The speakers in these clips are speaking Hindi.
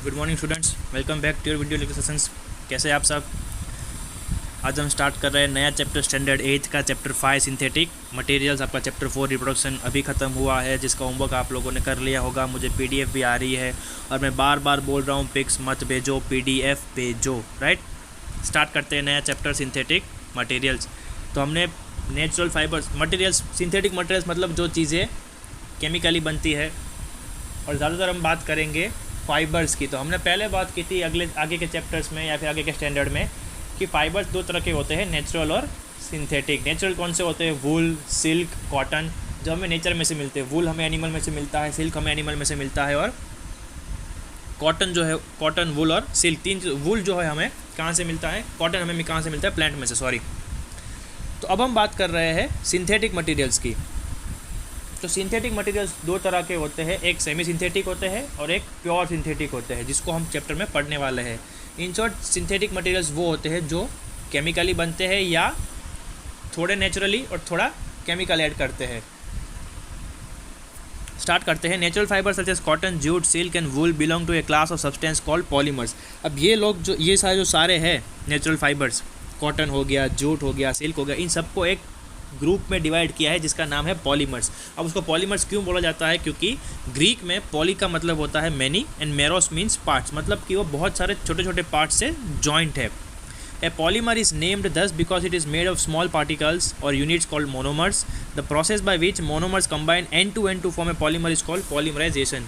Good morning students, welcome back to your video lecture sessions. कैसे हैं आप सब? आज हम स्टार्ट कर रहे हैं नया चैप्टर स्टैंडर्ड 8 का चैप्टर 5 सिंथेटिक मटेरियल्स। आपका चैप्टर 4 रिप्रोडक्शन अभी ख़त्म हुआ है, जिसका होमवर्क आप लोगों ने कर लिया होगा। मुझे पीडीएफ भी आ रही है और मैं बार बार बोल रहा हूँ पिक्स मत भेजो, पीडीएफ भेजो। राइट, स्टार्ट करते हैं नया चैप्टर सिंथेटिक मटेरियल्स। तो हमने natural fibres materials, synthetic materials मतलब जो चीज़ें केमिकली बनती है, और ज़्यादातर हम बात करेंगे फाइबर्स की। तो हमने पहले बात की थी आगे के चैप्टर्स में या फिर आगे के स्टैंडर्ड में कि फाइबर्स दो तरह के होते हैं, नेचुरल और सिंथेटिक। नेचुरल कौन से होते हैं? वूल, सिल्क, कॉटन, जो हमें नेचर में से मिलते हैं। वूल हमें एनिमल में से मिलता है, सिल्क हमें एनिमल में से मिलता है, और कॉटन जो है, कॉटन, वूल और सिल्क, तीन। वूल जो है हमें कहाँ से मिलता है? कॉटन हमें कहाँ से मिलता है? प्लांट में से, सॉरी। तो अब हम बात कर रहे हैं सिंथेटिक मटीरियल्स की। तो सिंथेटिक मटेरियल्स दो तरह के होते हैं, एक सेमी सिंथेटिक होते हैं और एक प्योर सिंथेटिक होते हैं, जिसको हम चैप्टर में पढ़ने वाले हैं। इन शॉर्ट, सिंथेटिक मटेरियल्स वो होते हैं जो केमिकली बनते हैं या थोड़े नेचुरली और थोड़ा केमिकल ऐड करते हैं। स्टार्ट करते हैं। Natural fibres such as cotton, jute, silk and wool belong to a class of substance called polymers. अब ये लोग ये सारे हैं नेचुरल फाइबर्स, कॉटन हो गया, जूट हो गया, सिल्क हो गया, इन सबको एक ग्रुप में डिवाइड किया है जिसका नाम है पॉलीमर्स। अब उसको पॉलीमर्स क्यों बोला जाता है? क्योंकि ग्रीक में पॉली का मतलब होता है मैनी एंड मेरोस मीन्स पार्ट्स, मतलब कि वो बहुत सारे छोटे छोटे पार्ट्स से जॉइंट है। A polymer is named thus because it is made of small particles or units called monomers. The process by which monomers combine and to form a polymer is called polymerization.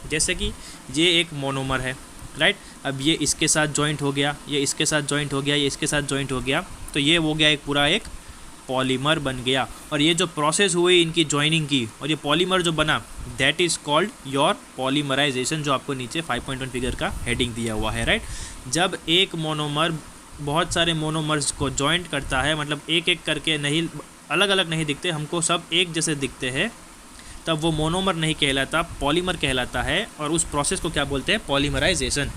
जैसे कि ये एक मोनोमर है, राइट। अब ये इसके साथ जॉइंट हो गया, ये इसके साथ जॉइंट हो गया, ये इसके साथ जॉइंट हो गया, तो ये हो गया एक पूरा एक पॉलीमर बन गया। और ये जो प्रोसेस हुई इनकी जॉइनिंग की और ये पॉलीमर जो बना, that is called your polymerisation, जो आपको नीचे 5.1 फिगर का हेडिंग दिया हुआ है, राइट। जब एक मोनोमर बहुत सारे मोनोमर्स को जॉइंट करता है, मतलब एक एक करके, नहीं अलग अलग नहीं दिखते, हमको सब एक जैसे दिखते हैं, तब वो मोनोमर नहीं कहलाता, पॉलीमर कहलाता है। और उस प्रोसेस को क्या बोलते हैं? Polymerisation.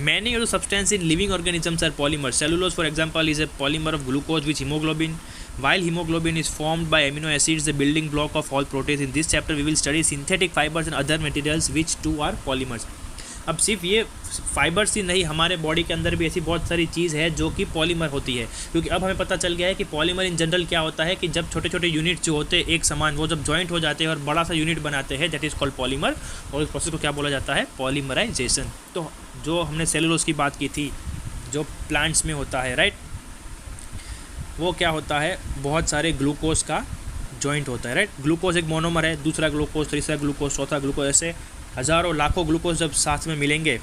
Many of the substances in living organisms are polymers. Cellulose, for example, is a polymer of glucose with hemoglobin. While hemoglobin is formed by amino acids, the building block of all proteins. In this chapter, we will study synthetic fibers and other materials which too are polymers. अब सिर्फ ये फाइबर्स ही नहीं, हमारे बॉडी के अंदर भी ऐसी बहुत सारी चीज़ है जो कि पॉलीमर होती है। क्योंकि अब हमें पता चल गया है कि पॉलीमर इन जनरल क्या होता है कि जब छोटे छोटे यूनिट जो होते हैं एक समान, वो जब जॉइंट हो जाते हैं और बड़ा सा यूनिट बनाते हैं, दैट इज़ कॉल्ड पॉलीमर। और इस प्रोसेस को क्या बोला जाता है? पॉलीमराइजेशन। तो जो हमने सेलुलोज की बात की थी, जो प्लांट्स में होता है, राइट, वो क्या होता है? बहुत सारे ग्लूकोज का जॉइंट होता है, राइट। ग्लूकोज एक मोनोमर है, दूसरा ग्लूकोज, तीसरा ग्लूकोज, चौथा ग्लूकोज, ऐसे हज़ारों लाखों ग्लूकोज जब साथ में मिलेंगे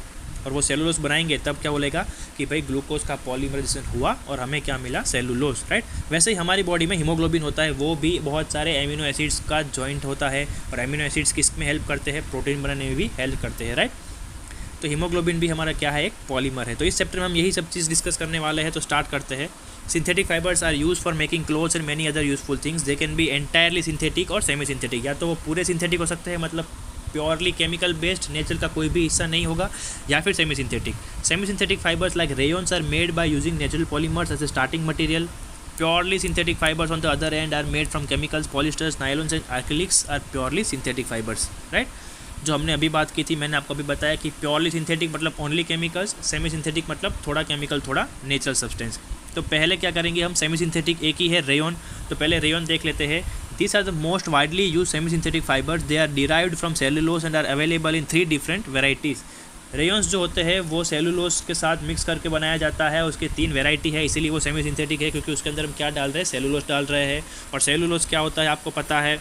और वो सेलुलोज बनाएंगे, तब क्या बोलेगा कि भाई ग्लूकोज का पॉलीमराइजेशन हुआ और हमें क्या मिला? Cellulose, right. वैसे ही हमारी बॉडी में हीमोग्लोबिन होता है, वो भी बहुत सारे एमिनो एसिड्स का जॉइंट होता है, और एमिनो एसिड्स किस में हेल्प करते हैं? प्रोटीन बनाने में भी हेल्प करते हैं, राइट। तो हीमोग्लोबिन भी हमारा क्या है? एक पॉलीमर है। तो इस चैप्टर में हम यही सब चीज़ डिस्कस करने वाले हैं। तो स्टार्ट करते हैं। Synthetic fibres are use for making clothes and many other useful things. They can be entirely synthetic or semi synthetic. या तो वो पूरे सिंथेटिक हो सकते हैं, मतलब प्योरली केमिकल बेस्ड, नेचर का कोई भी हिस्सा नहीं होगा, या फिर semi synthetic. Semi synthetic fibres like rayons are made by using natural polymers as a starting material. Purely synthetic fibers on the other end are made from chemicals, polyesters, nylons and acrylics are purely synthetic fibers, right? जो हमने अभी बात की थी, मैंने आपको अभी बताया कि प्योरली सिंथेटिक मतलब ओनली केमिकल्स, सेमी सिंथेटिक मतलब थोड़ा केमिकल थोड़ा नेचुरल सब्सटेंस। तो पहले क्या करेंगे हम? सेमी सिंथेटिक एक ही है, रेयॉन। तो पहले रेयॉन देख लेते हैं। These are the most widely used semi-synthetic fibers. They are derived from cellulose and are available in 3 different varieties. रेयॉन्स जो होते हैं वो सेलुलोज के साथ मिक्स करके बनाया जाता है, उसके 3 वैरायटी है, इसीलिए वो सेमी सिंथेटिक है, क्योंकि उसके अंदर हम क्या डाल रहे हैं? सेलुलोज डाल रहे हैं। और सेलुलोज क्या होता है आपको पता है,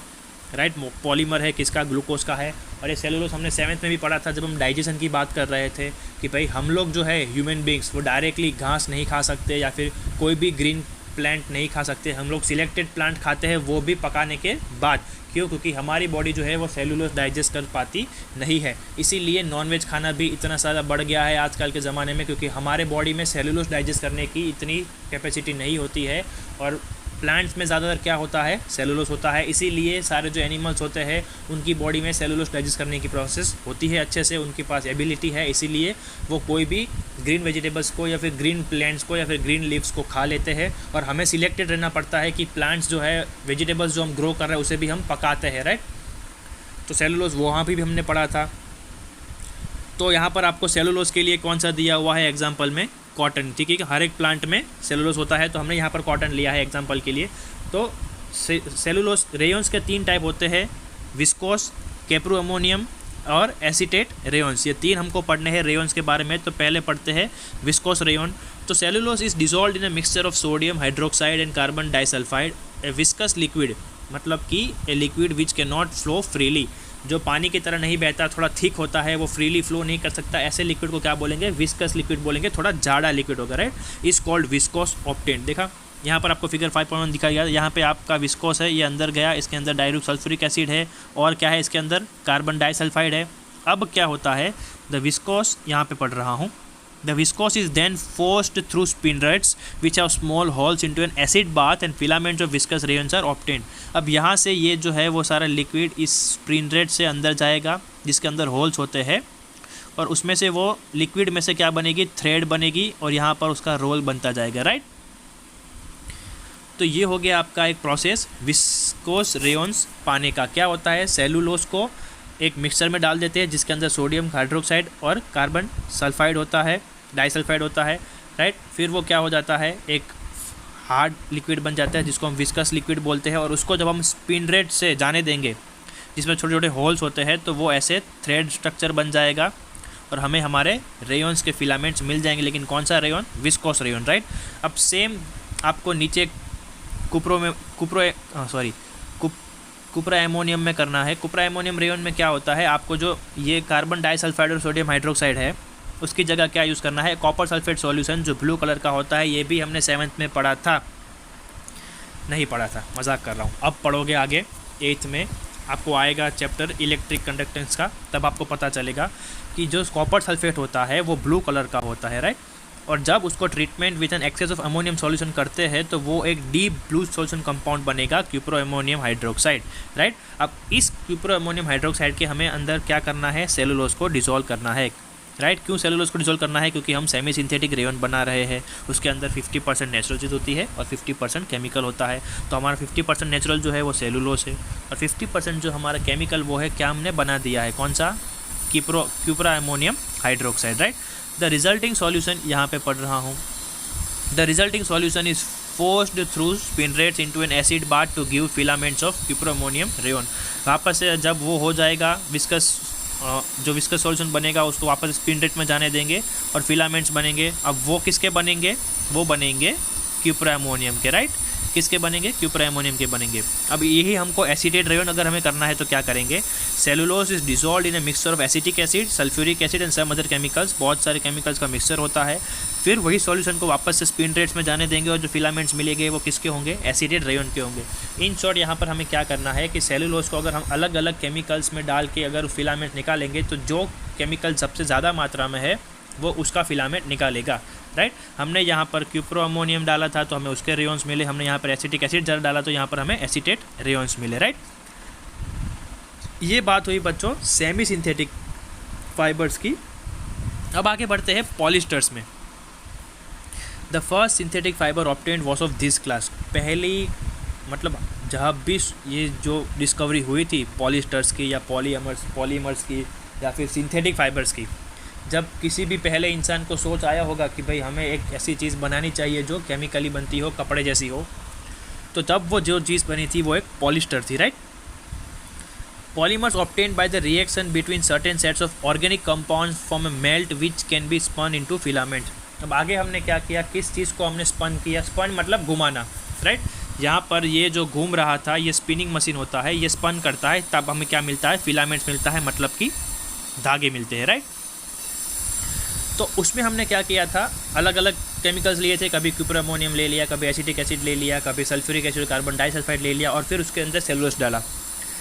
राइट। पॉलीमर है, किसका? ग्लूकोज का है। और ये सेलुलोज हमने 7th में भी पढ़ा था, जब हम डाइजेशन की बात कर रहे थे कि भाई हम लोग जो है ह्यूमन बींग्स, वो डायरेक्टली घास नहीं खा सकते या फिर कोई भी ग्रीन प्लांट नहीं खा सकते। हम लोग सिलेक्टेड प्लांट खाते हैं, वो भी पकाने के बाद। क्यों? क्योंकि हमारी बॉडी जो है वो सेलुलोज डाइजेस्ट कर पाती नहीं है। इसीलिए नॉनवेज खाना भी इतना सारा बढ़ गया है आजकल के ज़माने में, क्योंकि हमारे बॉडी में सेलुलोज डाइजेस्ट करने की इतनी कैपेसिटी नहीं होती है। और प्लांट्स में ज़्यादातर क्या होता है? सेलुलोज होता है। इसीलिए सारे जो एनिमल्स होते हैं उनकी बॉडी में सेलुलोज डाइजेस्ट करने की प्रोसेस होती है अच्छे से, उनके पास एबिलिटी है, इसीलिए वो कोई भी ग्रीन वेजिटेबल्स को या फिर ग्रीन प्लांट्स को या फिर ग्रीन लीव्स को खा लेते हैं। और हमें सिलेक्टेड रहना पड़ता है कि प्लांट्स जो है, वेजिटेबल्स जो हम ग्रो कर रहे हैं उसे भी हम पकाते हैं, राइट। तो सेलुलोज वहाँ भी हमने पढ़ा था। तो यहाँ पर आपको सेलुलोज के लिए कौन सा दिया हुआ है एग्जाम्पल में, कॉटन, ठीक है, हर एक प्लांट में सेलुलोज होता है, तो हमने यहाँ पर कॉटन लिया है एग्जाम्पल के लिए। तो सेलुलोज रेयॉन्स के 3 टाइप होते हैं, विस्कोस, कैप्रो अमोनियम और एसीटेट रेयॉन्स। ये 3 हमको पढ़ने हैं रेयॉन्स के बारे में। तो पहले पढ़ते हैं विस्कोस रेयॉन। तो cellulose is dissolved in a mixture of sodium hydroxide and carbon disulphide, A viscous liquid, मतलब कि a liquid which can not flow freely, जो पानी की तरह नहीं बहता, थोड़ा थिक होता है, वो फ्रीली फ्लो नहीं कर सकता, ऐसे लिक्विड को क्या बोलेंगे, विस्कस लिक्विड बोलेंगे, थोड़ा जाड़ा लिक्विड होगा, right, is called viscose obtained. देखा यहाँ पर आपको फिगर 5.1 दिखाया गया, यहाँ पे आपका विस्कोस है, ये अंदर गया, इसके अंदर डाइल्यूट सल्फ्यूरिक एसिड है, और क्या है इसके अंदर, कार्बन डाइसल्फाइड है। अब क्या होता है, द विस्कोस, यहाँ पे पढ़ रहा हूँ, the viscose is then forced through spinnerets which have small holes into an acid bath and filaments of viscose rayons are obtained. अब यहाँ से ये जो है वो सारा लिक्विड इस स्पिनरेट से अंदर जाएगा, जिसके अंदर होल्स होते हैं, और उसमें से वो लिक्विड में से क्या बनेगी, थ्रेड बनेगी, और यहाँ पर उसका रोल बनता जाएगा, राइट। तो ये हो गया आपका एक प्रोसेस विस्कोस रेयॉन्स पाने का। क्या होता है, सेलुलोज को एक मिक्सचर में डाल देते हैं जिसके अंदर सोडियम हाइड्रोक्साइड और कार्बन सल्फाइड होता है, डाइसल्फाइड होता है, राइट। फिर वो क्या हो जाता है, एक हार्ड लिक्विड बन जाता है जिसको हम विस्कस लिक्विड बोलते हैं, और उसको जब हम स्पिनरेट से जाने देंगे जिसमें छोटे छोटे होल्स होते हैं, तो वो ऐसे थ्रेड स्ट्रक्चर बन जाएगा और हमें हमारे रेयॉन्स के फिलामेंट्स मिल जाएंगे। लेकिन कौन सा रेयॉन, विस्कोस रेयॉन, राइट। अब सेम आपको नीचे कुप्रा एमोनियम में करना है। कुप्रा एमोनियम रेयॉन में क्या होता है, आपको जो ये कार्बन डाइसल्फाइड और सोडियम हाइड्रोक्साइड है उसकी जगह क्या यूज़ करना है, कॉपर सल्फेट सॉल्यूशन जो ब्लू कलर का होता है। ये भी हमने 7th में पढ़ा था, नहीं पढ़ा था, मजाक कर रहा हूँ, अब पढ़ोगे आगे 8th में आपको आएगा चैप्टर इलेक्ट्रिक कंडक्टेंस का, तब आपको पता चलेगा कि जो कॉपर सल्फेट होता है वो ब्लू कलर का होता है, राइट। और जब उसको treatment with an excess of ammonium solution करते हैं तो वो एक डीप ब्लू सॉल्यूशन कंपाउंड बनेगा, क्यूप्रो अमोनियम हाइड्रोक्साइड, राइट। अब इस क्यूप्रो अमोनियम हाइड्रोक्साइड के हमें अंदर क्या करना है, सेलुलोज को डिसॉल्व करना है, राइट। क्यों सेलुलोज को डिसॉल्व करना है, क्योंकि हम सेमी सिंथेटिक रेयॉन बना रहे हैं, उसके अंदर 50% नेचुरल चीज़ होती है और 50% केमिकल होता है। तो हमारा 50% नेचुरल जो है वो सेलुलोज है, और 50% जो हमारा केमिकल वो है क्या हमने बना दिया है, कौन सा, cupra ammonium hydroxide, right. The resulting solution यहाँ पे पढ़ रहा हूँ, the resulting solution is forced through spinnerets into an acid bath to give filaments of cupro ammonium rayon. वापस से जब वो हो जाएगा, विस्कस जो विस्कस सॉल्यूशन बनेगा उसको वापस स्पिनरेट में जाने देंगे और फिलामेंट्स बनेंगे। अब वो किसके बनेंगे, वो बनेंगे क्यूप्रा अमोनियम के, राइट। किसके बनेंगे, क्यूप्रा अमोनियम के बनेंगे। अब यही हमको एसीटेट रेयॉन अगर हमें करना है तो क्या करेंगे, cellulose is dissolved in a mixture of acetic acid, sulphuric acid and some other chemicals, बहुत सारे केमिकल्स का मिक्सचर होता है। फिर वही सॉल्यूशन को वापस से स्पिनरेट्स में जाने देंगे और जो फिलामेंट्स मिलेंगे वो किसके होंगे, एसीटेट रेयॉन के होंगे। इन शॉर्ट यहाँ पर हमें क्या करना है कि सेलुलोज को अगर हम अलग अलग केमिकल्स में डाल के अगर फिलामेंट निकालेंगे तो जो केमिकल सबसे ज़्यादा मात्रा में है वो उसका फिलामेंट निकालेगा, राइट। हमने यहाँ पर क्यूप्रो अमोनियम डाला था तो हमें उसके रेयॉन्स मिले, हमने यहाँ पर एसिटिक एसिड जरा डाला तो यहाँ पर हमें एसीटेट रेयॉन्स मिले, राइट। ये बात हुई बच्चों सेमी सिंथेटिक फाइबर्स की। अब आगे बढ़ते हैं पॉलिस्टर्स में। The first synthetic fibre obtained was of this class. पहली मतलब जहाँ भी ये जो डिस्कवरी हुई थी पॉलिस्टर्स की या पॉलीमर्स की या फिर सिंथेटिक फाइबर्स की, जब किसी भी पहले इंसान को सोच आया होगा कि भाई हमें एक ऐसी चीज़ बनानी चाहिए जो केमिकली बनती हो, कपड़े जैसी हो, तो तब वो जो चीज़ बनी थी वो एक पॉलिस्टर थी, right. Polymers obtained by the reaction between certain sets of organic compounds form a melt which can be spun into filament. अब आगे हमने क्या किया, किस चीज़ को हमने स्पन किया, स्पन मतलब घुमाना, राइट। यहाँ पर ये जो घूम रहा था ये स्पिनिंग मशीन होता है, ये स्पन करता है, तब हमें क्या मिलता है, फिलामेंट्स मिलता है, मतलब कि धागे मिलते हैं, राइट। तो उसमें हमने क्या किया था, अलग अलग केमिकल्स लिए थे, कभी क्यूप्रो अमोनियम ले लिया, कभी एसिटिक एसिड ले लिया, कभी सल्फ्यूरिक एसिड, कार्बन डाइसल्फाइड ले लिया, और फिर उसके अंदर सेलुलोज डाला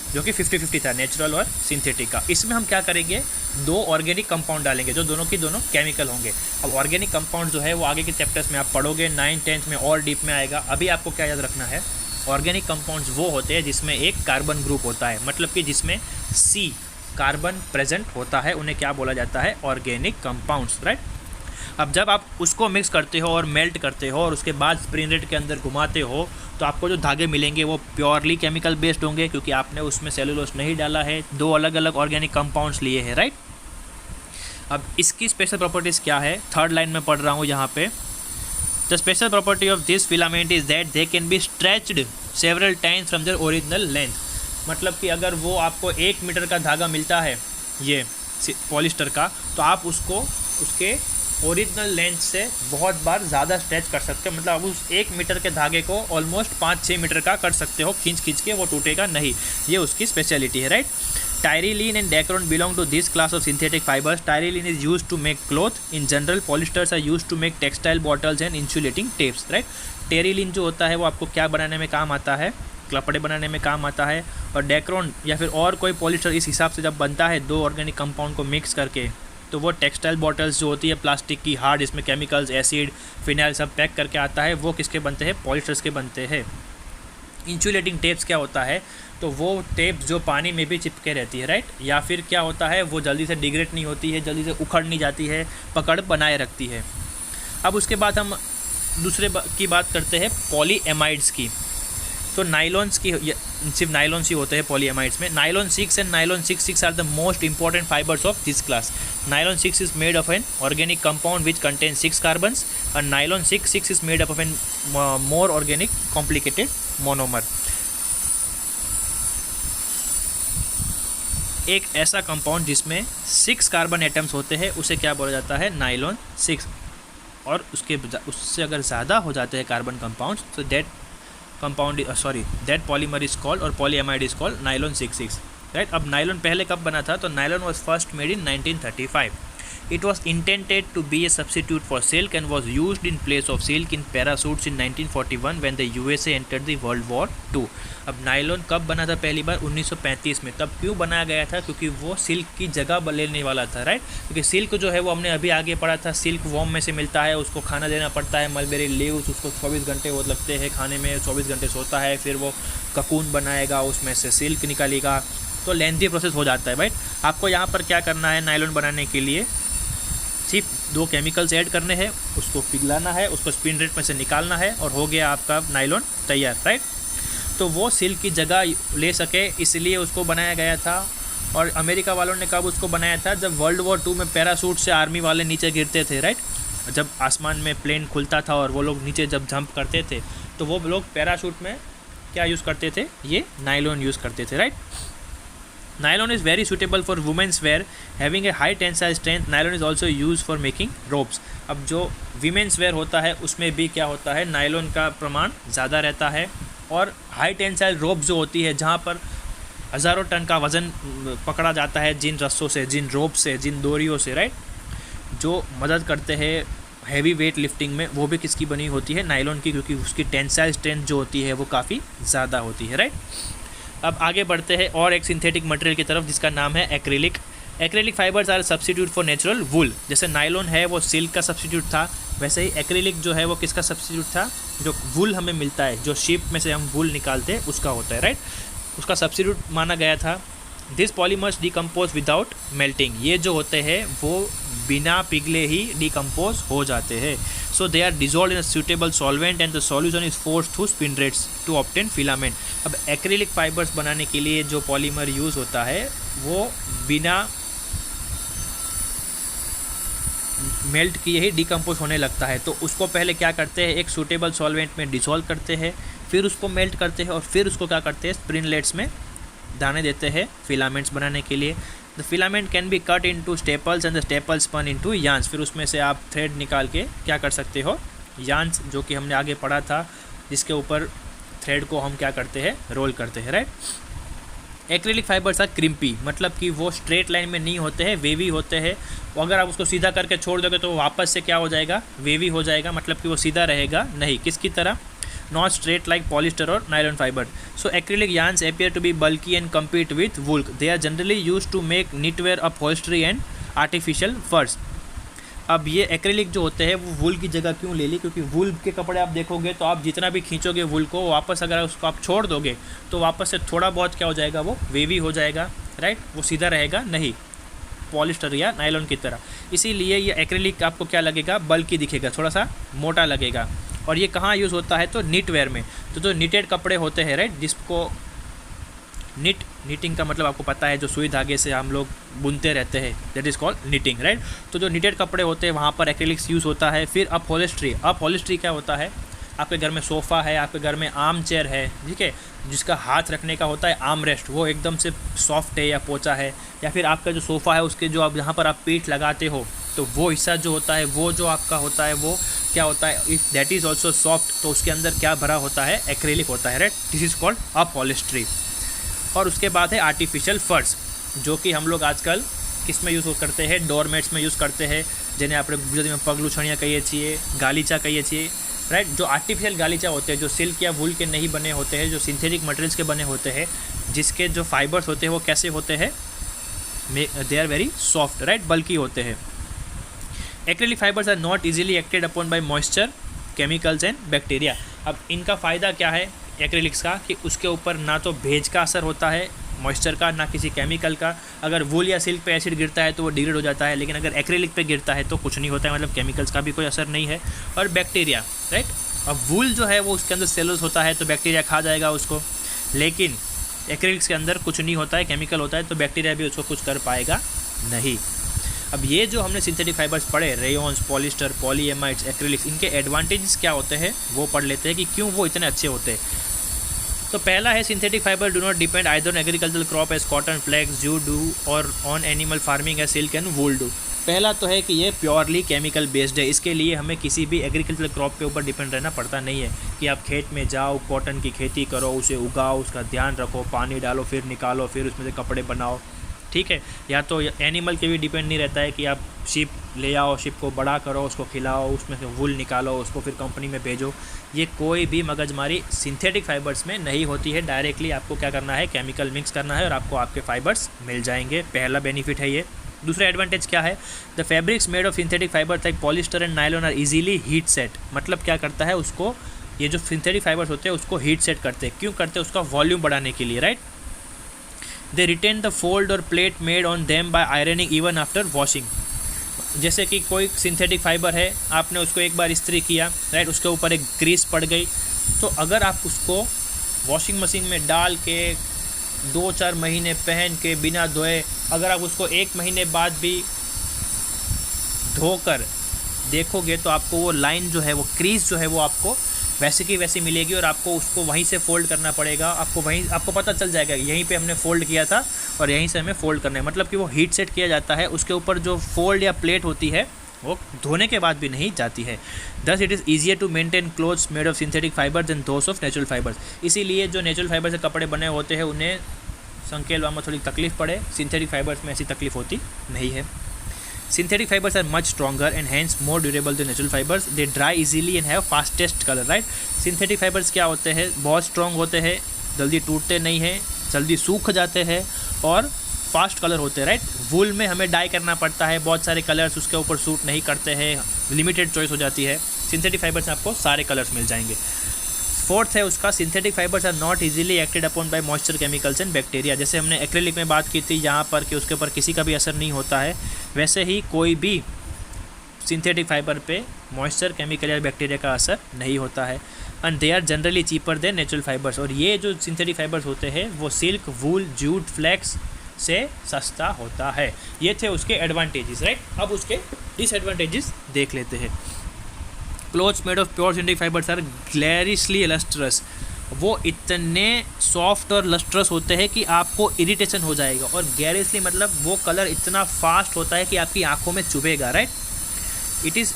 जो कि 50-50 था, नेचुरल और सिंथेटिक का। इसमें हम क्या करेंगे, 2 ऑर्गेनिक कंपाउंड डालेंगे जो दोनों की दोनों केमिकल होंगे। अब ऑर्गेनिक कंपाउंड जो है वो आगे के चैप्टर्स में आप पढ़ोगे, 9th 10th में और डीप में आएगा। अभी आपको क्या याद रखना है, ऑर्गेनिक कंपाउंड्स वो होते हैं जिसमें एक कार्बन ग्रुप होता है, मतलब कि जिसमें C कार्बन प्रेजेंट होता है, उन्हें क्या बोला जाता है, ऑर्गेनिक कंपाउंड्स, राइट। अब जब आप उसको मिक्स करते हो और मेल्ट करते हो और उसके बाद स्पिनरेट के अंदर घुमाते हो तो आपको जो धागे मिलेंगे वो प्योरली केमिकल बेस्ड होंगे, क्योंकि आपने उसमें सेलुलोज नहीं डाला है, 2 अलग अलग ऑर्गेनिक कंपाउंड्स लिए हैं, राइट। अब इसकी स्पेशल प्रॉपर्टीज़ क्या है, थर्ड लाइन में पढ़ रहा हूँ यहाँ पे। The special property of this filament is that they can B stretched several times from their original length. मतलब कि अगर वो आपको 1 मीटर का धागा मिलता है ये पॉलिस्टर का, तो आप उसको उसके ओरिजिनल लेंथ से बहुत बार ज़्यादा स्ट्रेच कर सकते हो। मतलब आप उस 1 मीटर के धागे को ऑलमोस्ट 5-6 मीटर का कर सकते हो खींच के, वो टूटेगा नहीं। ये उसकी स्पेशलिटी है, right. Styrene and Dacron belong to this class of synthetic fibers. Styrene is used to make cloth. In general, polyesters are used to make textile bottles and insulating tapes. Right? Styrene जो होता है वो आपको क्या बनाने में काम आता है, कपड़े बनाने में काम आता है। और डेक्रोन या फिर और कोई पॉलिस्टर इस हिसाब से जब बनता है 2 ऑर्गेनिक कंपाउंड को मिक्स करके, तो वो टेक्सटाइल बॉटल्स जो होती है प्लास्टिक की हार्ड, इसमें केमिकल्स, एसिड, फिनाइल सब पैक करके आता है, वो किसके बनते हैं, पॉलिस्टर्स के बनते हैं। इंसुलेटिंग टेप्स क्या होता है, तो वो टेप जो पानी में भी चिपके रहती है, राइट। या फिर क्या होता है, वो जल्दी से डिग्रेड नहीं होती है, जल्दी से उखड़ नहीं जाती है, पकड़ बनाए रखती है। अब उसके बाद हम दूसरे की बात करते हैं पॉलीएमाइड्स की। तो नाइलॉन्स की सिर्फ नाइलॉन्स ही होते हैं पॉलीएमाइड्स में। Nylon 6 and nylon 6 are the most important fibres of this class. Nylon 6 is made of an organic compound which contain 6 carbons and nylon 6 is made up of a more organic complicated monomer। एक ऐसा कंपाउंड जिसमें 6 कार्बन एटम्स होते हैं उसे क्या बोला जाता है, नाइलॉन 6। और उससे अगर ज़्यादा हो जाते हैं कार्बन कंपाउंड्स तो दैट पॉलीमर इज कॉल्ड और polyamide is called nylon 6, right. अब नाइलॉन पहले कब बना था, तो nylon was first made in 1935। It was intended to be a substitute for silk and was used in place of silk in parachutes in 1941 when the USA entered the World War II। अब नाइलॉन कब बना था पहली बार, 1935 में। तब क्यों बनाया गया था, क्योंकि वो सिल्क की जगह लेने वाला था, राइट। क्योंकि सिल्क जो है वो हमने अभी आगे पढ़ा था, सिल्क वॉर्म में से मिलता है, उसको खाना देना पड़ता है, मलबेरी लीव्स, उसको 24 घंटे वो लगते हैं खाने में, 24 घंटे सोता है, फिर वो ककून बनाएगा, उसमें से सिल्क निकालेगा, तो लेंथी प्रोसेस हो जाता है, राइट। आपको यहाँ पर क्या करना है, नाइलॉन बनाने के लिए सिर्फ 2 केमिकल्स ऐड करने हैं, उसको पिघलाना है, उसको स्पिन रेट में से निकालना है और हो गया आपका नाइलॉन तैयार, राइट। तो वो सिल्क की जगह ले सके इसलिए उसको बनाया गया था। और अमेरिका वालों ने कब उसको बनाया था, जब वर्ल्ड वॉर 2 में पैराशूट से आर्मी वाले नीचे गिरते थे, राइट। जब आसमान में प्लेन खुलता था और वो लोग नीचे जब जंप करते थे तो वो लोग पैराशूट में क्या यूज़ करते थे, ये नाइलॉन यूज़ करते थे, right. Nylon is very suitable for women's wear, having a high tensile strength. Nylon is also used for making ropes। अब जो women's wear होता है उसमें भी क्या होता है, नाइलॉन का प्रमाण ज़्यादा रहता है। और हाई टेंसाइल रोप जो होती है, जहाँ पर हज़ारों टन का वज़न पकड़ा जाता है, जिन रस्सों से, जिन रोप से, जिन डोरियों से, राइट, जो मदद करते हैं हैवी वेट लिफ्टिंग में, वो भी किसकी बनी होती है, नाइलॉन की, क्योंकि उसकी टेंसाइल स्ट्रेंथ जो होती है वो काफ़ी ज़्यादा होती है, राइट। अब आगे बढ़ते हैं और एक सिंथेटिक मटेरियल की तरफ जिसका नाम है acrylic. Acrylic fibres are substitute for natural wool. जैसे नाइलॉन है वो सिल्क का सब्स्टिट्यूट था, वैसे ही एक्रिलिक जो है वो किसका सब्स्टिट्यूट था, जो वूल हमें मिलता है, जो शीप में से हम वूल निकालते हैं उसका होता है, राइट, उसका सब्स्टिट्यूट माना गया था। This polymers decompose without melting. ये जो होते हैं वो बिना पिघले ही डिकम्पोज हो जाते हैं। So they are dissolve in a suitable solvent and the solution is forced through spinnerets to obtain filament. अब एक्रिलिक फाइबर्स बनाने के लिए जो पॉलीमर यूज़ होता है वो बिना मेल्ट किए ही डिकम्पोज होने लगता है। तो उसको पहले क्या करते हैं, एक सूटेबल सॉल्वेंट में डिसॉल्व करते हैं, फिर उसको मेल्ट करते हैं और फिर उसको क्या करते हैं, स्प्रिनलेट्स में दाने देते हैं फिलामेंट्स बनाने के लिए। The filament can be cut into staples and the staples spun into yarns. फिर उसमें से आप थ्रेड निकाल के क्या कर सकते हो, यार्न्स, जो कि हमने आगे पढ़ा था, जिसके ऊपर थ्रेड को हम क्या करते हैं, रोल करते हैं, राइट। एक्रिलिक फाइबर्स आर क्रिम्पी, मतलब कि वो स्ट्रेट लाइन में नहीं होते हैं, वेवी होते हैं। अगर आप उसको सीधा करके छोड़ दोगे तो वापस से क्या हो जाएगा, वेवी हो जाएगा, मतलब कि वो सीधा रहेगा नहीं, किसकी तरह, not straight like polyester or nylon fiber। So acrylic yarns appear to be bulky and compete with wool। They are generally used to make knitwear, upholstery and artificial furs। अब ये एक्रिलिक जो होते हैं वो वूल की जगह क्यों ले ली, क्योंकि वूल के कपड़े आप देखोगे तो आप जितना भी खींचोगे वूल को, वापस अगर उसको आप छोड़ दोगे तो वापस से थोड़ा बहुत क्या हो जाएगा, वो वेवी हो जाएगा, राइट, वो सीधा रहेगा नहीं, पॉलिस्टर या नायलॉन की तरह। इसीलिए ये एक्रिलिक आपको क्या लगेगा, बल्कि दिखेगा, थोड़ा सा मोटा लगेगा। और ये कहाँ यूज़ होता है, तो निट वेयर में। तो जो निटेड कपड़े होते हैं, राइट, जिसको नीटिंग का मतलब आपको पता है, जो सुई धागे से हम लोग बुनते रहते हैं, that is called knitting, right. तो जो नीटेड कपड़े होते हैं वहाँ पर एक्रेलिक्स यूज़ होता है। फिर अपहोल्स्ट्री क्या होता है, आपके घर में सोफ़ा है, आपके घर में आर्म चेयर है, ठीक है, जिसका हाथ रखने का होता है आर्म रेस्ट, वो एकदम से सॉफ्ट है या पोंचा है, या फिर आपका जो सोफ़ा है उसके जो आप जहाँ पर आप पीठ लगाते हो तो वो हिस्सा जो होता है, वो जो आपका होता है वो क्या होता है, if that is also soft, तो उसके अंदर क्या भरा होता है, एक्रेलिक होता है, right. This is called upholstery. और उसके बाद है आर्टिफिशियल फर्श, जो कि हम लोग आजकल किस में यूज़ करते हैं, डोरमेट्स में यूज़ करते हैं, जिन्हें આપણે ગુજરાતીમાં પગલુછણિયા કહીએ છીએ, ગાલીચા કહીએ છીએ, राइट। जो आर्टिफिशियल गालीचा होते हैं, जो सिल्क या वूल के नहीं बने होते हैं, जो सिंथेटिक मटेरियल्स के बने होते हैं, जिसके जो फाइबर्स होते हैं वो कैसे होते हैं, they are very soft, right, बल्कि होते हैं। Acrylic fibres are not easily acted upon by moisture, chemicals and bacteria. अब इनका फ़ायदा क्या है एक्रेलिक्स का, कि उसके ऊपर ना तो भेज का असर होता है, मॉइस्चर का, ना किसी केमिकल का। अगर वूल या सिल्क पे एसिड गिरता है तो वो डिग्रेड हो जाता है, लेकिन अगर एक्रेलिक पे गिरता है तो कुछ नहीं होता है, मतलब केमिकल्स का भी कोई असर नहीं है। और बैक्टीरिया, राइट, अब वूल जो है वो उसके अंदर सेलुलोज होता है तो बैक्टीरिया खा जाएगा उसको, लेकिन एक्रेलिक्स के अंदर कुछ नहीं होता है, केमिकल होता है, तो बैक्टीरिया भी उसको कुछ कर पाएगा नहीं। अब ये जो हमने सिंथेटिक फाइबर्स पढ़े, रेयॉन्स, पॉलिस्टर, पॉलीएमाइड्स, एक्रेलिक्स, इनके एडवांटेजेस क्या होते हैं वो पढ़ लेते हैं कि क्यों वो इतने अच्छे होते हैं। तो पहला है, synthetic fibre do not depend either on agricultural crop as cotton, flax, jute do, or on animal farming as silk and wool do. पहला तो है कि ये प्योरली केमिकल बेस्ड है, इसके लिए हमें किसी भी एग्रीकल्चरल क्रॉप के ऊपर डिपेंड रहना पड़ता नहीं है, कि आप खेत में जाओ, कॉटन की खेती करो, उसे उगाओ, उसका ध्यान रखो, पानी डालो, फिर निकालो, फिर उसमें से कपड़े बनाओ, ठीक है। या तो एनिमल के भी डिपेंड नहीं रहता है कि आप शिप ले आओ, शिप को बड़ा करो, उसको खिलाओ, उसमें से वूल निकालो, उसको फिर कंपनी में भेजो, ये कोई भी मगजमारी सिंथेटिक फाइबर्स में नहीं होती है। डायरेक्टली आपको क्या करना है, केमिकल मिक्स करना है और आपको आपके फाइबर्स मिल जाएंगे। पहला बेनिफिट है ये। दूसरा एडवांटेज क्या है, the fabrics made of synthetic fibre like polyester and nylon are easily heat set. मतलब क्या करता है, उसको ये जो सिंथेटिक फाइबर्स होते हैं उसको हीट सेट करते हैं। क्यों करते हैं, उसका वॉल्यूम बढ़ाने के लिए, right. They retain the fold or pleat made on them by ironing even after washing. जैसे कि कोई सिंथेटिक फाइबर है, आपने उसको एक बार इस्त्री किया, राइट, उसके ऊपर एक ग्रीस पड़ गई, तो अगर आप उसको वॉशिंग मशीन में डाल के 2-4 महीने पहन के बिना धोए, अगर आप उसको 1 महीने बाद भी धोकर देखोगे तो आपको वो लाइन जो है, वो क्रीज जो है, वो आपको वैसे की वैसी मिलेगी, और आपको उसको वहीं से फोल्ड करना पड़ेगा। आपको पता चल जाएगा यहीं पे हमने फोल्ड किया था और यहीं से हमें फोल्ड करना है। मतलब कि वो हीट सेट किया जाता है, उसके ऊपर जो फोल्ड या प्लेट होती है वो धोने के बाद भी नहीं जाती है। Thus it is easier to maintain clothes made of synthetic fibre than those of natural fibres. इसीलिए जो नेचुरल फाइबर से कपड़े बने होते हैं उन्हें संकेलवा में थोड़ी तकलीफ पड़े, सिंथेटिक फाइबर्स में ऐसी तकलीफ होती नहीं है। Synthetic fibers are much stronger and hence more durable than natural fibers. They dry easily and have fastest color, right? Synthetic fibers क्या होते हैं, बहुत स्ट्रॉन्ग होते हैं, जल्दी टूटते नहीं हैं, जल्दी सूख जाते हैं और फास्ट कलर होते हैं, राइट। वूल में हमें डाई करना पड़ता है, बहुत सारे कलर्स उसके ऊपर सूट नहीं करते हैं, लिमिटेड चॉइस हो जाती है। सिंथेटिक फाइबर्स में आपको सारे कलर्स मिल जाएंगे। फोर्थ है उसका, synthetic fibres are not easily acted upon by moisture, chemicals and bacteria. जैसे हमने एक्रेलिक में बात की थी यहाँ पर कि उसके ऊपर किसी का भी असर नहीं होता है, वैसे ही कोई भी सिंथेटिक फाइबर पे मॉइस्चर, केमिकल या बैक्टीरिया का असर नहीं होता है। And they are generally cheaper than natural fibres. और ये जो सिंथेटिक फाइबर्स होते हैं वो सिल्क, वूल, जूट, फ्लैक्स से सस्ता होता है। ये थे उसके एडवांटेजेस, राइट। अब उसके डिसएडवांटेजेस देख लेते हैं। Clothes made of pure synthetic fibres are glaringly lustrous. वो इतने सॉफ्ट और लस्ट्रस होते हैं कि आपको इरिटेशन हो जाएगा। और ग्लैरिशली मतलब वो कलर इतना फास्ट होता है कि आपकी आंखों में चुभेगा, right. It is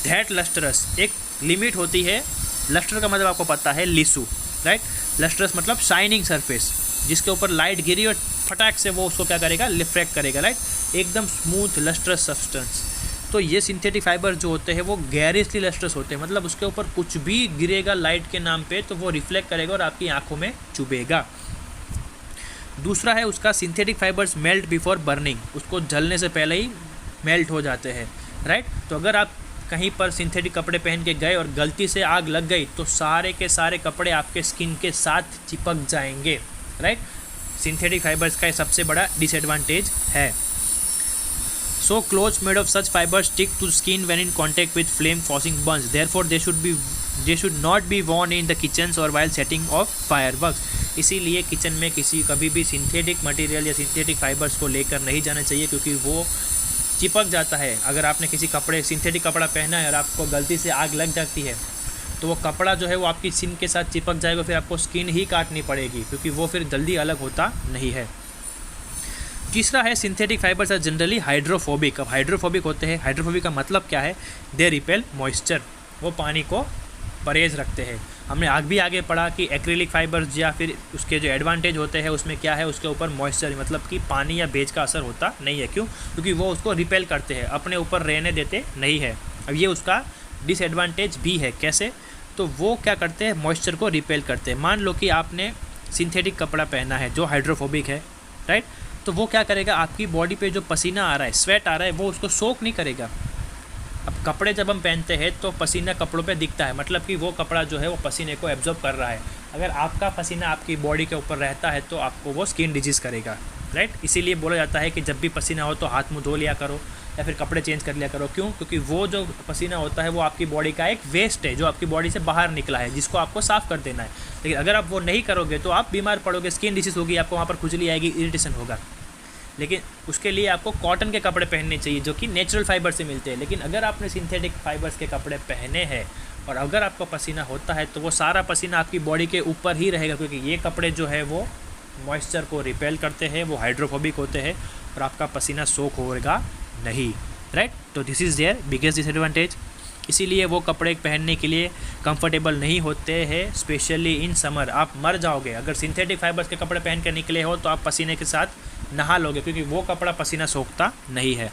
that lustrous. एक लिमिट होती है। लस्टर का मतलब आपको पता है, लिसू, राइट। लस्ट्रस मतलब शाइनिंग सरफेस, जिसके ऊपर लाइट गिरी और फटाक से वो उसको क्या करेगा, रिफ्लेक्ट करेगा, राइट। एकदम स्मूथ लस्ट्रस सब्सटेंस। तो ये सिंथेटिक फाइबर जो होते हैं वो गैरिशली लस्ट्रस होते हैं, मतलब उसके ऊपर कुछ भी गिरेगा लाइट के नाम पे तो वो रिफ्लेक्ट करेगा और आपकी आंखों में चुभेगा। दूसरा है उसका, synthetic fibres melt before burning. उसको जलने से पहले ही मेल्ट हो जाते हैं, राइट। तो अगर आप कहीं पर सिंथेटिक कपड़े पहन के गए और गलती से आग लग गई तो सारे के सारे कपड़े आपके स्किन के साथ चिपक जाएंगे, राइट। सिंथेटिक फाइबर्स का सबसे बड़ा डिसएडवांटेज है। So clothes made of such fibers stick to skin when in contact with flame causing burns. Therefore they should be they should not be Warne in the kitchens और वाइल सेटिंग ऑफ फायरवर्क्स। इसीलिए किचन में कभी भी सिंथेटिक मटेरियल या सिंथेटिक फाइबर्स को लेकर नहीं जाना चाहिए, क्योंकि वो चिपक जाता है। अगर आपने किसी कपड़े सिंथेटिक कपड़ा पहना है और आपको गलती से आग लग जाती है तो वो कपड़ा जो है वो आपकी स्किन के साथ चिपक जाएगा, फिर आपको स्किन ही काटनी पड़ेगी, क्योंकि वो फिर जल्दी अलग होता नहीं है। तीसरा है synthetic fibres are generally hydrophobic. अब हाइड्रोफोबिक होते हैं, हाइड्रोफोबिक का मतलब क्या है? दे रिपेल मॉइस्चर, वो पानी को परहेज रखते हैं। हमने आगे पढ़ा कि एक्रिलिक फाइबर्स या फिर उसके जो एडवांटेज होते हैं उसमें क्या है, उसके ऊपर मॉइस्चर मतलब कि पानी या भेज का असर होता नहीं है। क्यों? क्योंकि वो उसको रिपेल करते हैं, अपने ऊपर रहने देते नहीं है। अब ये उसका डिसएडवांटेज भी है। कैसे? तो वो क्या करते हैं? मॉइस्चर को रिपेल करते हैं। मान लो कि आपने सिंथेटिक कपड़ा पहना है जो हाइड्रोफोबिक है, राइट? तो वो क्या करेगा? आपकी बॉडी पे जो पसीना आ रहा है, स्वेट आ रहा है, वो उसको सोक नहीं करेगा। अब कपड़े जब हम पहनते हैं तो पसीना कपड़ों पे दिखता है, मतलब कि वो कपड़ा जो है वो पसीने को एब्जॉर्ब कर रहा है। अगर आपका पसीना आपकी बॉडी के ऊपर रहता है तो आपको वो स्किन डिजीज़ करेगा, राइट? इसीलिए बोला जाता है कि जब भी पसीना हो तो हाथ मुंह धो लिया करो या फिर कपड़े चेंज कर लिया करो। क्यों? क्योंकि वो जो पसीना होता है वो आपकी बॉडी का एक वेस्ट है जो आपकी बॉडी से बाहर निकला है, जिसको आपको साफ़ कर देना है। लेकिन अगर आप वो नहीं करोगे तो आप बीमार पड़ोगे, स्किन डिजीज़ होगी, आपको वहाँ पर खुजली आएगी, इरिटेशन होगा। लेकिन उसके लिए आपको कॉटन के कपड़े पहनने चाहिए जो कि नेचुरल फाइबर से मिलते हैं। लेकिन अगर आपने सिंथेटिक फाइबर्स के कपड़े पहने हैं और अगर आपको पसीना होता है तो वो सारा पसीना आपकी बॉडी के ऊपर ही रहेगा, क्योंकि ये कपड़े जो है वो मॉइस्चर को रिपेल करते हैं, वो हाइड्रोफोबिक होते हैं और आपका पसीना सोख होगा नहीं, राइट? तो this is their biggest disadvantage. इसीलिए वो कपड़े पहनने के लिए कंफर्टेबल नहीं होते हैं, स्पेशली इन समर। आप मर जाओगे अगर सिंथेटिक फाइबर्स के कपड़े पहन कर निकले हो तो आप पसीने के साथ नहा लोगे, क्योंकि वो कपड़ा पसीना सोखता नहीं है।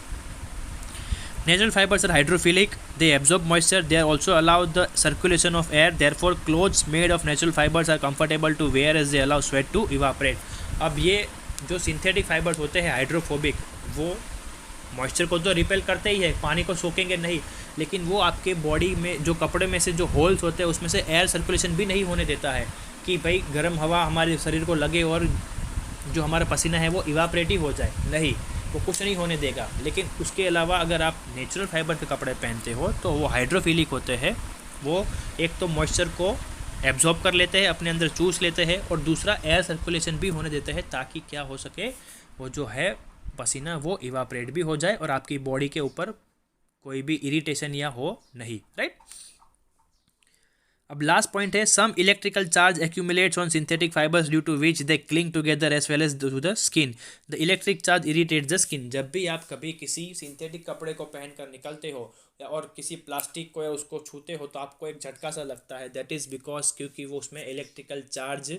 Natural fibres are hydrophilic, they absorb moisture, they are also allow the circulation of air, therefore clothes made of natural fibres are comfortable to wear as they allow sweat to evaporate. अब ये जो सिंथेटिक फाइबर्स होते हैं हाइड्रोफोबिक, वो मॉइस्चर को तो रिपेल करते ही है, पानी को सोखेंगे नहीं, लेकिन वो आपके बॉडी में जो कपड़े में से जो होल्स होते हैं उसमें से एयर सर्कुलेशन भी नहीं होने देता है कि भाई गर्म हवा हमारे शरीर को लगे और जो हमारा पसीना है वो इवापरेटिव हो जाए। नहीं, वो कुछ नहीं होने देगा। लेकिन उसके अलावा अगर आप नेचुरल फाइबर के कपड़े पहनते हो तो वो हाइड्रोफिलिक होते हैं। वो एक तो मॉइस्चर को एब्जॉर्ब कर लेते हैं, अपने अंदर चूस लेते हैं, और दूसरा एयर सर्कुलेशन भी होने देते हैं, ताकि क्या हो सके, वो जो है पसीना वो इवापरेट भी हो जाए और आपकी बॉडी के ऊपर कोई भी इरिटेशन या हो नहीं, राइट? अब लास्ट पॉइंट है, some electrical charge accumulates on synthetic fibres due to which they cling together as well as to the skin. The electric charge irritate the skin. जब भी आप कभी किसी सिंथेटिक कपड़े को पहनकर निकलते हो या और किसी प्लास्टिक को या उसको छूते हो तो आपको एक झटका सा लगता है। दैट इज़ बिकॉज क्योंकि वो उसमें इलेक्ट्रिकल चार्ज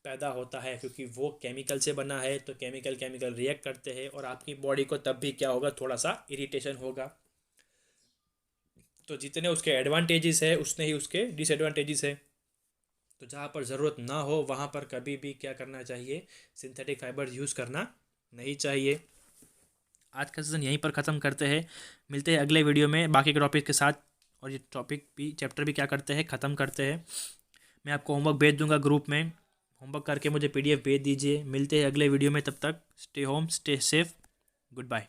पैदा होता है, क्योंकि वो केमिकल से बना है, तो केमिकल रिएक्ट करते हैं और आपकी बॉडी को तब भी क्या होगा, थोड़ा सा इरिटेशन होगा। तो जितने उसके एडवांटेजेस है उतने ही उसके डिसएडवांटेजेस है। तो जहाँ पर ज़रूरत ना हो वहाँ पर कभी भी क्या करना चाहिए, सिंथेटिक फाइबर यूज़ करना नहीं चाहिए। आज का सेशन यहीं पर ख़त्म करते हैं, मिलते हैं अगले वीडियो में बाकी के टॉपिक के साथ, और ये टॉपिक भी चैप्टर भी क्या करते हैं, ख़त्म करते हैं। मैं आपको होमवर्क भेज दूंगा ग्रुप में, होमवर्क करके मुझे PDF भेज दीजिए। मिलते हैं अगले वीडियो में, तब तक stay home, stay safe, good bye.